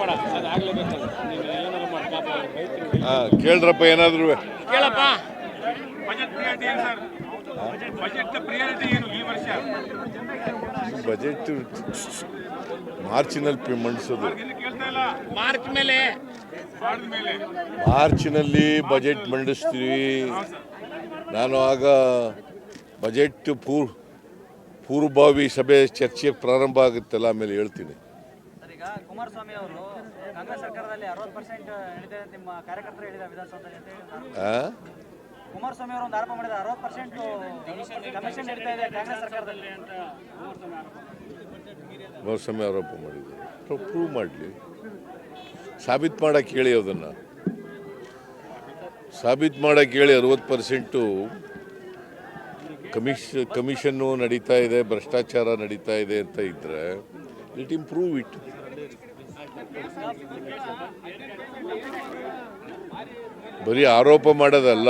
ಬೇಡ ಅದಾಗಲೇಬೇಕಲ್ಲ ನೀನು ಏನಾದ್ರು ಮಾಡಿ ಪಾಪ ರೈತರಿಗೆ ಕೇಳ್ರಪ್ಪ ಏನಾದ್ರು ಕೇಳಪ್ಪ. ಬಜೆಟ್ ಪ್ರಿಯಾರಿಟಿ ಏನು ಸರ್? ಬಜೆಟ್ ಪ್ರಿಯಾರಿಟಿ ಏನು ಈ ವರ್ಷ? ಬಜೆಟ್ ಮಾರ್ಚಿನಲ್ಲಿ ಮಂಡಿಸೋದು. ಇನ್ನು ಕೇಳ್ತಾ ಇಲ್ಲ. ಮಾರ್ಚ್ ಮೇಲೆ ಮಾಡಿದ ಮೇಲೆ ಮಾರ್ಚಿನಲ್ಲಿ ಬಜೆಟ್ ಮಂಡಿಸ್ತೀವಿ. ನಾನು ಆಗ ಬಜೆಟ್ ಪೂರ್ವಭಾವಿ ಸಭೆ ಚರ್ಚೆ ಪ್ರಾರಂಭ ಆಗುತ್ತಲ್ಲ, ಆಮೇಲೆ ಹೇಳ್ತೀನಿ. ಈಗ ಕುಮಾರಸ್ವಾಮಿ ಅವರು ಕಾಂಗ್ರೆಸ್ ಸರ್ಕಾರದಲ್ಲಿ 60% ಹೇಳಿದೆ ನಿಮ್ಮ ಕಾರ್ಯಕರ್ತರು ಹೇಳಿದ ವಿಧಾನಸೌಧದಲ್ಲಿ ಅಂತ ಹೇಳಿದ್ರು. ಕುಮಾರಸ್ವಾಮಿ ಅವರು ಒಂದು ಆರೋಪ ಮಾಡಿದ 60% ಕಮಿಷನ್ ನೀಡ್ತಾ ಇದೆ ಕಾಂಗ್ರೆಸ್ ಸರ್ಕಾರದಲ್ಲಿ ಅಂತ ಕುಮಾರಸ್ವಾಮಿ ಆರೋಪ ಮಾಡಿದ್ದಾರೆ. ಪ್ರೂವ್ ಮಾಡಲಿ, ಸಾಬೀತು ಮಾಡೋಕ್ಕೆ ಹೇಳಿ, ಅದನ್ನು ಸಾಬೀತು ಮಾಡೋಕ್ಕೆ ಹೇಳಿ. 60% ಕಮಿಷನ್ನು ನಡೀತಾ ಇದೆ, ಭ್ರಷ್ಟಾಚಾರ ನಡೀತಾ ಇದೆ ಅಂತ ಇದ್ದರೆ ಲೆಟ್ ಇಂಪ್ರೂವ್ ಇಟ್. ಬರೀ ಆರೋಪ ಮಾಡೋದಲ್ಲ,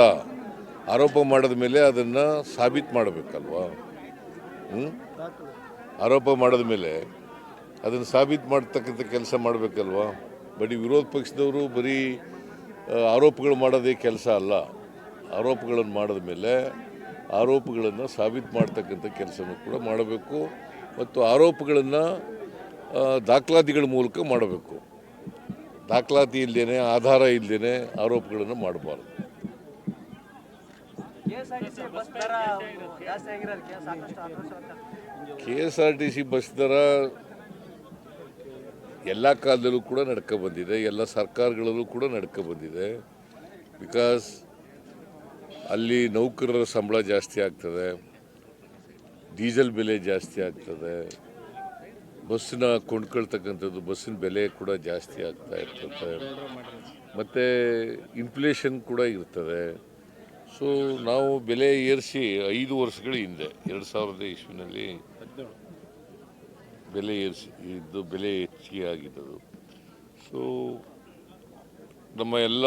ಆರೋಪ ಮಾಡಿದ ಮೇಲೆ ಅದನ್ನು ಸಾಬೀತು ಮಾಡಬೇಕಲ್ವಾ. ಆರೋಪ ಮಾಡಿದ ಮೇಲೆ ಅದನ್ನು ಸಾಬೀತು ಮಾಡ್ತಕ್ಕಂಥ ಕೆಲಸ ಮಾಡಬೇಕಲ್ವಾ. ಬರೀ ವಿರೋಧ ಪಕ್ಷದವರು ಬರೀ ಆರೋಪಗಳು ಮಾಡೋದೇ ಕೆಲಸ ಅಲ್ಲ. ಆರೋಪಗಳನ್ನು ಮಾಡಿದ ಮೇಲೆ ಆರೋಪಗಳನ್ನು ಸಾಬೀತು ಮಾಡ್ತಕ್ಕಂಥ ಕೆಲಸನೂ ಕೂಡ ಮಾಡಬೇಕು, ಮತ್ತು ಆರೋಪಗಳನ್ನು ದಾಖಲಾತಿಗಳ ಮೂಲಕ ಮಾಡಬೇಕು. ದಾಖಲಾತಿ ಇಲ್ಲದೇ, ಆಧಾರ ಇಲ್ಲದೇ ಆರೋಪಗಳನ್ನು ಮಾಡಬಾರ್ದು. KSRTC ಬಸ್ ದರ ಎಲ್ಲ ಕಾಲದಲ್ಲೂ ಕೂಡ ನಡ್ಕೊ ಬಂದಿದೆ, ಎಲ್ಲ ಸರ್ಕಾರಗಳಲ್ಲೂ ಕೂಡ ನಡ್ಕೊ ಬಂದಿದೆ. ಬಿಕಾಸ್ ಅಲ್ಲಿ ನೌಕರರ ಸಂಬಳ ಜಾಸ್ತಿ ಆಗ್ತದೆ, ಡೀಸೆಲ್ ಬೆಲೆ ಜಾಸ್ತಿ ಆಗ್ತದೆ, ಬಸ್ಸನ್ನ ಕೊಂಡ್ಕೊಳ್ತಕ್ಕಂಥದ್ದು, ಬಸ್ಸಿನ ಬೆಲೆ ಕೂಡ ಜಾಸ್ತಿ ಆಗ್ತಾ ಇರ್ತದೆ, ಮತ್ತು ಇನ್ಫ್ಲೇಷನ್ ಕೂಡ ಇರ್ತದೆ. ಸೊ ನಾವು ಬೆಲೆ ಏರಿಸಿ 5 ವರ್ಷಗಳ ಹಿಂದೆ 2000 ಇಸ್ವಿನಲ್ಲಿ ಬೆಲೆ ಬೆಲೆ ಹೆಚ್ಚಿಗೆ ಆಗಿದ್ದದು. ಸೊ ನಮ್ಮ ಎಲ್ಲ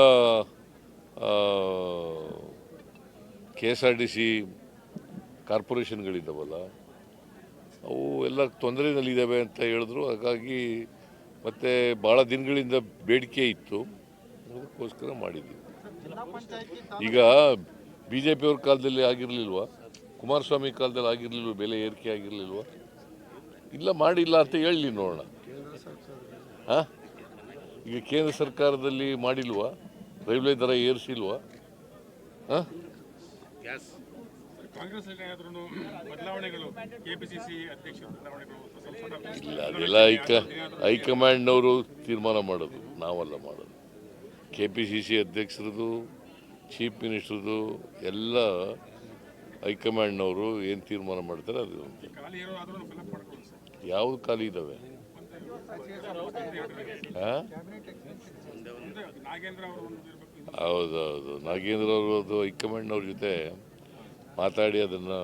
KSRTC ಕಾರ್ಪೊರೇಷನ್ಗಳಿದ್ದಾವಲ್ಲ, ಅವು ಎಲ್ಲ ತೊಂದರೆಯಲ್ಲಿದ್ದಾವೆ ಅಂತ ಹೇಳಿದ್ರು. ಹಾಗಾಗಿ ಮತ್ತು ಭಾಳ ದಿನಗಳಿಂದ ಬೇಡಿಕೆ ಇತ್ತು, ಅದಕ್ಕೋಸ್ಕರ ಮಾಡಿದ್ದೀವಿ. ಈಗ BJP ಅವ್ರ ಕಾಲದಲ್ಲಿ ಆಗಿರಲಿಲ್ವಾ, ಕುಮಾರಸ್ವಾಮಿ ಕಾಲದಲ್ಲಿ ಆಗಿರಲಿಲ್ವ, ಬೆಲೆ ಏರಿಕೆ ಆಗಿರಲಿಲ್ವಾ? ಇಲ್ಲ, ಮಾಡಿಲ್ಲ ಅಂತ ಹೇಳಲಿ ನೋಡೋಣ. ಹಾಂ, ಈಗ ಕೇಂದ್ರ ಸರ್ಕಾರದಲ್ಲಿ ಮಾಡಿಲ್ವಾ, ರೈಲ್ವೆ ದರ ಏರಿಸಿಲ್ವಾ? ಹಾಂ, ಕಾಂಗ್ರೆಸ್ ಬದಲಾವಣೆಗಳು, KPCC ಅಧ್ಯಕ್ಷ ಬದಲಾವಣೆಗಳು ಇಲ್ಲ, ಅದೆಲ್ಲ ಹೈಕಮಾಂಡ್ನವರು ತೀರ್ಮಾನ ಮಾಡೋದು, ನಾವಲ್ಲ ಮಾಡೋದು. KPCC ಅಧ್ಯಕ್ಷರದು, ಚೀಫ್ ಮಿನಿಸ್ಟರ್ದು ಎಲ್ಲ ಹೈಕಮಾಂಡ್ನವರು ಏನು ತೀರ್ಮಾನ ಮಾಡ್ತಾರೆ ಅದು. ಯಾವುದು ಖಾಲಿ ಇದ್ದಾವೆ? ಹಾಂ, ಹೌದೌದು, ನಾಗೇಂದ್ರ ಅವರು ಅದು ಹೈಕಮಾಂಡ್ನವ್ರ ಜೊತೆ ಮಾತಾಡಿ ಅದನ್ನು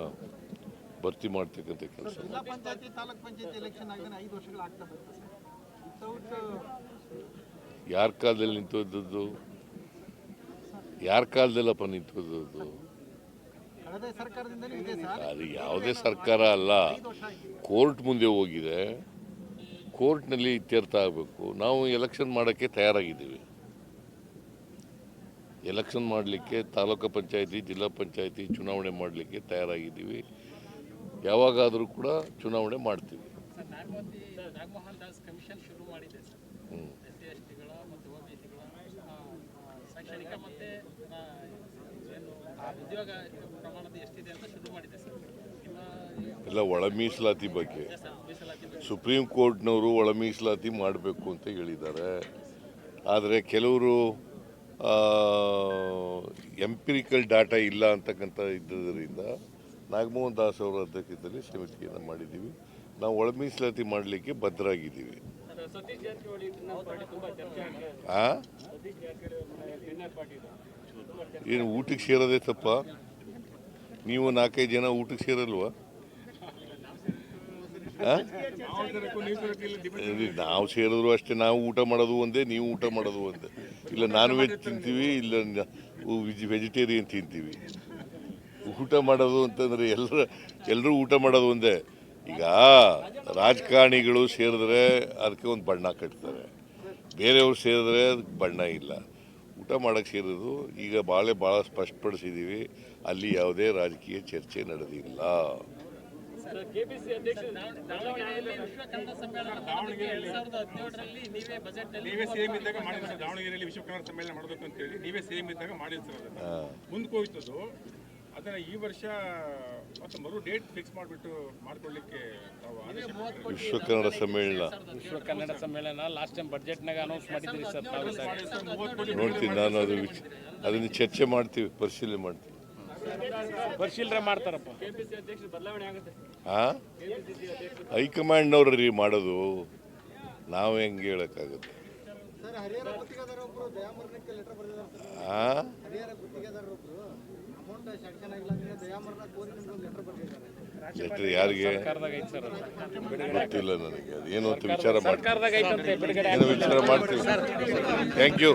ಭರ್ತಿ ಮಾಡ್ತಕ್ಕಂಥ ಕೆಲಸ. ಯಾರ ಕಾಲದಲ್ಲಿ ನಿಂತೋದದ್ದು? ಯಾರ ಕಾಲದಲ್ಲಪ್ಪ ನಿಂತೋದದ್ದು? ಅದು ಯಾವುದೇ ಸರ್ಕಾರ ಅಲ್ಲ, ಕೋರ್ಟ್ ಮುಂದೆ ಹೋಗಿದೆ, ಕೋರ್ಟ್ನಲ್ಲಿ ಇತ್ಯರ್ಥ ಆಗಬೇಕು. ನಾವು ಎಲೆಕ್ಷನ್ ಮಾಡೋಕ್ಕೆ ತಯಾರಾಗಿದ್ದೀವಿ. ಎಲೆಕ್ಷನ್ ಮಾಡಲಿಕ್ಕೆ ತಾಲೂಕು ಪಂಚಾಯತಿ, ಜಿಲ್ಲಾ ಪಂಚಾಯತಿ ಚುನಾವಣೆ ಮಾಡಲಿಕ್ಕೆ ತಯಾರಾಗಿದ್ದೀವಿ. ಯಾವಾಗಾದರೂ ಕೂಡ ಚುನಾವಣೆ ಮಾಡ್ತೀವಿ. ಎಲ್ಲ ಒಳ ಮೀಸಲಾತಿ ಬಗ್ಗೆ ಸುಪ್ರೀಂ ಕೋರ್ಟ್ನವರು ಒಳ ಮೀಸಲಾತಿ ಮಾಡಬೇಕು ಅಂತ ಹೇಳಿದ್ದಾರೆ. ಆದರೆ ಕೆಲವರು ಎಂಪಿರಿಕಲ್ ಡಾಟಾ ಇಲ್ಲ ಅಂತಕ್ಕಂಥ ಇದ್ದರಿಂದ ನಾಗಮೋಹನ್ ದಾಸ್ ಅವರ ಅಧ್ಯಕ್ಷತೆಯಲ್ಲಿ ಸಮಿತಿಯನ್ನು ಮಾಡಿದ್ದೀವಿ. ನಾವು ಒಳ ಮೀಸಲಾತಿ ಮಾಡಲಿಕ್ಕೆ ಬದ್ಧರಾಗಿದ್ದೀವಿ. ಏನು ಊಟಕ್ಕೆ ಸೇರೋದೇ ತಪ್ಪ? ನೀವು 4-5 ಜನ ಊಟಕ್ಕೆ ಸೇರಲ್ವಾ? ನಾವು ಸೇರಿದ್ರು ಅಷ್ಟೇ, ನಾವು ಊಟ ಮಾಡೋದು ಒಂದೇ, ನೀವು ಊಟ ಮಾಡೋದು ಒಂದೇ. ಇಲ್ಲ ನಾನ್ ವೆಜ್ ತಿಂತೀವಿ, ಇಲ್ಲ ವೆಜಿಟೇರಿಯನ್ ತಿಂತೀವಿ. ಊಟ ಮಾಡೋದು ಅಂತಂದರೆ ಎಲ್ಲರೂ ಊಟ ಮಾಡೋದು ಒಂದೇ. ಈಗ ರಾಜಕಾರಣಿಗಳು ಸೇರಿದ್ರೆ ಅದಕ್ಕೆ ಒಂದು ಬಣ್ಣ ಕಟ್ತಾರೆ, ಬೇರೆಯವ್ರು ಸೇರಿದ್ರೆ ಅದಕ್ಕೆ ಬಣ್ಣ ಇಲ್ಲ. ಊಟ ಮಾಡೋಕ್ಕೆ ಸೇರೋದು ಈಗ ಭಾಳ ಸ್ಪಷ್ಟಪಡಿಸಿದ್ದೀವಿ, ಅಲ್ಲಿ ಯಾವುದೇ ರಾಜಕೀಯ ಚರ್ಚೆ ನಡೆದಿಲ್ಲ. ಕೆಪಿಸಿ ಅಧ್ಯಕ್ಷ ದಾವಣಗೆರೆಯಲ್ಲಿ ವಿಶ್ವ ಕನ್ನಡ ಸಮ್ಮೇಳನ ದಾವಣಗೆರೆಯಲ್ಲಿ 2017ರಲ್ಲಿ ನೀವೇ ಸಿಎಂ ಇದ್ದಾಗ ಮಾಡಿದ್ರು ಸರ್. ದಾವಣಗೆರೆಯಲ್ಲಿ ವಿಶ್ವ ಕನ್ನಡ ಸಮ್ಮೇಳನ ಮಾಡಬೇಕು ಅಂತ ಹೇಳಿ ನೀವೇ ಸಿಎಂ ಇದ್ದಾಗ ಮಾಡಿದ್ರು ಸರ್. ಅದನ್ನ ಮುಂದಕ್ಕೆ ಹೋಯ್ತದು. ಅದನ್ನ ಈ ವರ್ಷ ಮತ್ತೆ ಮರು ಡೇಟ್ ಫಿಕ್ಸ್ ಮಾಡಿಬಿಟ್ಟು ಮಾಡ್ಕೊಳ್ಳಿಕ್ಕೆ ನಾವು ವಿಶ್ವ ಕನ್ನಡ ಸಮ್ಮೇಳನ ಲಾಸ್ಟ್ ಟೈಮ್ ಬಜೆಟ್ನಾಗ ಅನೌನ್ಸ್ ಮಾಡಿದ್ರಿ ಸರ್. ನೋಡ್ತೀನಿ ನಾನು, ಅದನ್ನು ಚರ್ಚೆ ಮಾಡ್ತೀವಿ, ಪರಿಶೀಲನೆ ಮಾಡ್ತೀವಿ. ಪರಿಶೀಲನೆ ಮಾಡ್ತಾರಪ್ಪ. ಕೆಪಿಸಿ ಅಧ್ಯಕ್ಷ ಬದಲಾವಣೆ ಆಗುತ್ತೆ. ಹೈಕಮಾಂಡ್ನವ್ರು ಮಾಡೋದು, ನಾವು ಹೆಂಗೆ ಹೇಳೋಕ್ಕಾಗುತ್ತೆ? ಲೆಟರ್ ಯಾರಿಗೆ ಗೊತ್ತಿಲ್ಲ ನನಗೆ, ಅದೇನು ಅಂತ ವಿಚಾರ ಮಾಡ್ತೀವಿ. Thank you.